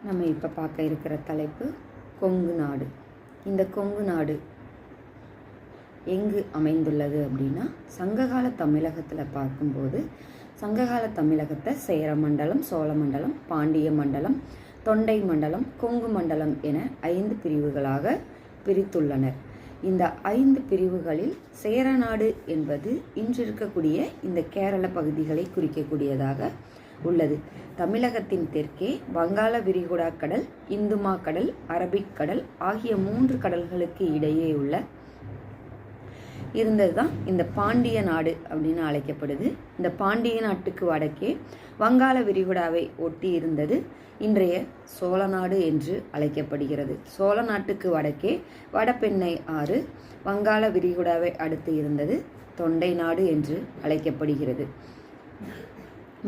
நம்ம இப்போ பார்க்க இருக்கிற தலைப்பு கொங்கு நாடு. இந்த கொங்கு நாடு எங்கு அமைந்துள்ளது அப்படின்னா, சங்ககால தமிழகத்தில் பார்க்கும்போது சங்ககால தமிழகத்தை சேர மண்டலம், சோழ மண்டலம், பாண்டிய மண்டலம், தொண்டை மண்டலம், கொங்கு மண்டலம் என 5 பிரிவுகளாக பிரித்துள்ளனர். இந்த 5 பிரிவுகளில் சேரநாடு என்பது இன்று இருக்கக்கூடிய இந்த கேரள பகுதிகளை குறிக்கக்கூடியதாக உள்ளது. தமிழகத்தின் தெற்கே வங்காள விரிகுடா கடல், இந்துமா கடல், அரபிக் கடல் ஆகிய 3 கடல்களுக்கு இடையே இருந்தது தான் இந்த பாண்டிய நாடு அப்படின்னு அழைக்கப்படுது. இந்த பாண்டிய நாட்டுக்கு வடக்கே வங்காள விரிகுடாவை ஒட்டி இருந்தது இன்றைய சோழ நாடு என்று அழைக்கப்படுகிறது. சோழ நாட்டுக்கு வடக்கே வடபெண்ணை ஆறு, வங்காள விரிகுடாவை அடுத்து இருந்தது தொண்டை நாடு என்று அழைக்கப்படுகிறது.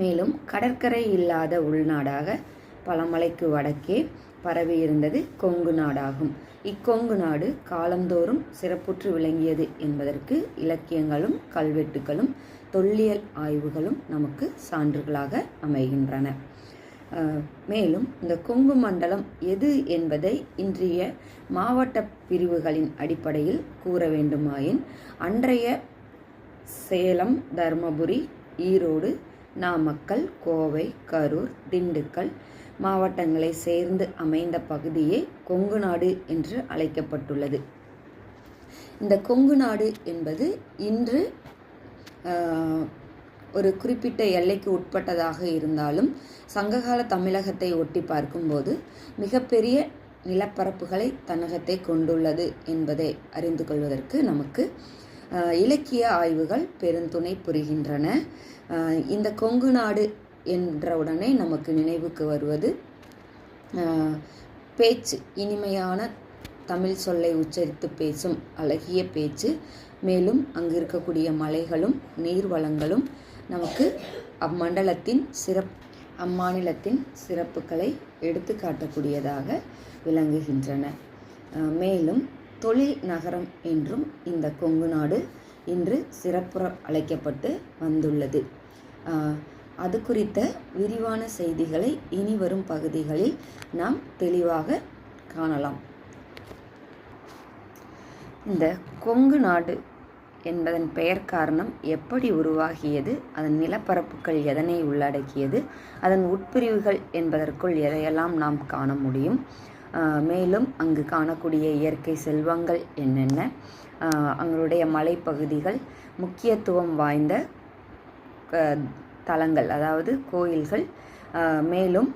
மேலும் கடற்கரை இல்லாத உள்நாடாக பழமலைக்கு வடக்கே பரவி இருந்தது கொங்கு நாடாகும். இக்கொங்கு நாடு காலந்தோறும் சிறப்புற்று விளங்கியது என்பதற்கு இலக்கியங்களும் கல்வெட்டுகளும் தொல்லியல் ஆய்வுகளும் நமக்கு சான்றுகளாக அமைகின்றன. மேலும் இந்த கொங்கு மண்டலம் எது என்பதை இன்றைய மாவட்ட பிரிவுகளின் அடிப்படையில் கூற வேண்டுமாயின், அன்றைய சேலம், தருமபுரி, ஈரோடு, நாமக்கல், கோவை, கரூர், திண்டுக்கல் மாவட்டங்களை சேர்ந்து அமைந்த பகுதியே கொங்கு நாடு என்று அழைக்கப்பட்டுள்ளது. இந்த கொங்கு நாடு என்பது இன்று ஒரு குறிப்பிட்ட எல்லைக்கு உட்பட்டதாக இருந்தாலும் சங்ககால தமிழகத்தை ஒட்டி பார்க்கும்போது மிகப்பெரிய நிலப்பரப்புகளை தன்னகத்தை கொண்டுள்ளது என்பதை அறிந்து கொள்வதற்கு நமக்கு இலக்கிய ஆய்வுகள் பெருந்துணை புரிகின்றன. இந்த கொங்கு நாடு என்றவுடனே நமக்கு நினைவுக்கு வருவது பேச்சு, இனிமையான தமிழ் சொல்லை உச்சரித்து பேசும் அழகிய பேச்சு. மேலும் அங்கு இருக்கக்கூடிய மலைகளும் நீர்வளங்களும் நமக்கு அம்மாநிலத்தின் சிறப்புகளை எடுத்து காட்டக்கூடியதாக விளங்குகின்றன. மேலும் தொழில் நகரம் என்றும் இந்த கொங்கு நாடு இன்று சிறப்புற அழைக்கப்பட்டு வந்துள்ளது. அது குறித்த விரிவான செய்திகளை இனி வரும் பகுதிகளில் நாம் தெளிவாக காணலாம். இந்த கொங்கு நாடு என்பதன் பெயர் காரணம் எப்படி உருவாகியது, அதன் நிலப்பரப்புகள் எதனை உள்ளடக்கியது, அதன் உட்பிரிவுகள் என்பதற்குள் எதையெல்லாம் நாம் காண முடியும், மேலும் அங்கு காணக்கூடிய இயற்கை செல்வங்கள் என்னென்ன, அங்களுடைய மலைப்பகுதிகள், முக்கியத்துவம் வாய்ந்த தலங்கள் அதாவது கோயில்கள், மேலும்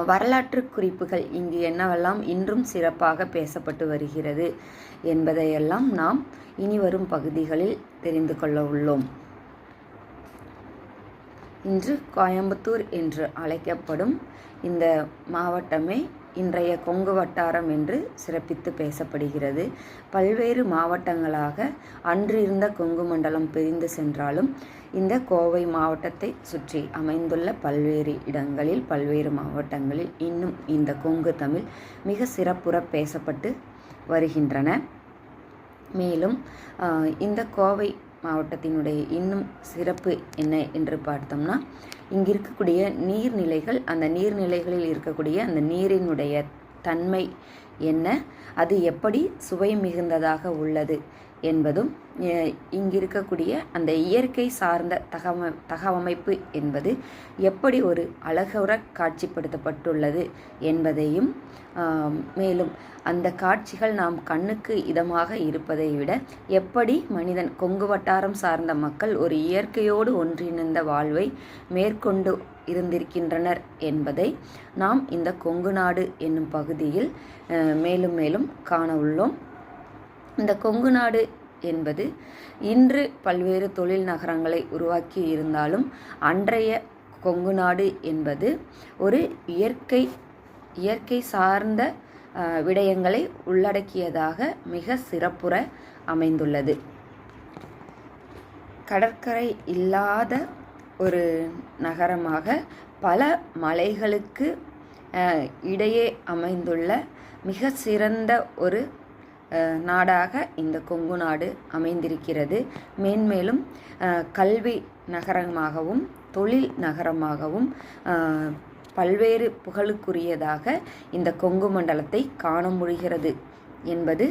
வரலாற்று குறிப்புகள் இங்கு என்னவெல்லாம் இன்றும் சிறப்பாக பேசப்பட்டு வருகிறது என்பதையெல்லாம் நாம் இனி வரும் பகுதிகளில் தெரிந்து கொள்ள உள்ளோம். இன்று கோயம்புத்தூர் என்று அழைக்கப்படும் இந்த மாவட்டமே இன்றைய கொங்கு வட்டாரம் என்று சிறப்பித்து பேசப்படுகிறது. பல்வேறு மாவட்டங்களாக அன்று இருந்த கொங்கு மண்டலம் பிரிந்து சென்றாலும் இந்த கோவை மாவட்டத்தை சுற்றி அமைந்துள்ள பல்வேறு இடங்களில், பல்வேறு மாவட்டங்களில் இன்னும் இந்த கொங்கு தமிழ் மிக சிறப்புற பேசப்பட்டு வருகின்றன. மேலும் இந்த கோவை மாவட்டத்தினுடைய இன்னும் சிறப்பு என்ன என்று பார்த்தோம்னா, இங்கு இருக்கக்கூடிய நீர்நிலைகள், அந்த நீர்நிலைகளில் இருக்கக்கூடிய அந்த நீரினுடைய தன்மை என்ன, அது எப்படி சுவை மிகுந்ததாக உள்ளது என்பதும், இங்கு இருக்கக்கூடிய அந்த இயற்கை சார்ந்த தகவமைப்பு என்பது எப்படி ஒரு அழகுற காட்சிப்படுத்தப்பட்டுள்ளது என்பதையும், மேலும் அந்த காட்சிகள் நாம் கண்ணுக்கு இதமாக இருப்பதை விட எப்படி மனிதன், கொங்கு வட்டாரம் சார்ந்த மக்கள் ஒரு இயற்கையோடு ஒன்றிணைந்த வாழ்வை மேற்கொண்டு இருந்திருக்கின்றனர் என்பதை நாம் இந்த கொங்கு நாடு என்னும் பகுதியில் மேலும் மேலும் காண உள்ளோம். இந்த கொங்கு நாடு என்பது இன்று பல்வேறு தொழில் நகரங்களை உருவாக்கி இருந்தாலும் அன்றைய கொங்கு நாடு என்பது ஒரு இயற்கை சார்ந்த விடயங்களை உள்ளடக்கியதாக மிக சிறப்புற அமைந்துள்ளது. கடற்கரை இல்லாத ஒரு நகரமாக பல மலைகளுக்கு இடையே அமைந்துள்ள மிக சிறந்த ஒரு நாடாக இந்த கொங்கு நாடு அமைந்திருக்கிறது. மேன்மேலும் கல்வி நகரமாகவும் தொழில் நகரமாகவும் பல்வேறு புகழுக்குரியதாக இந்த கொங்கு மண்டலத்தை காண முடிகிறது என்பது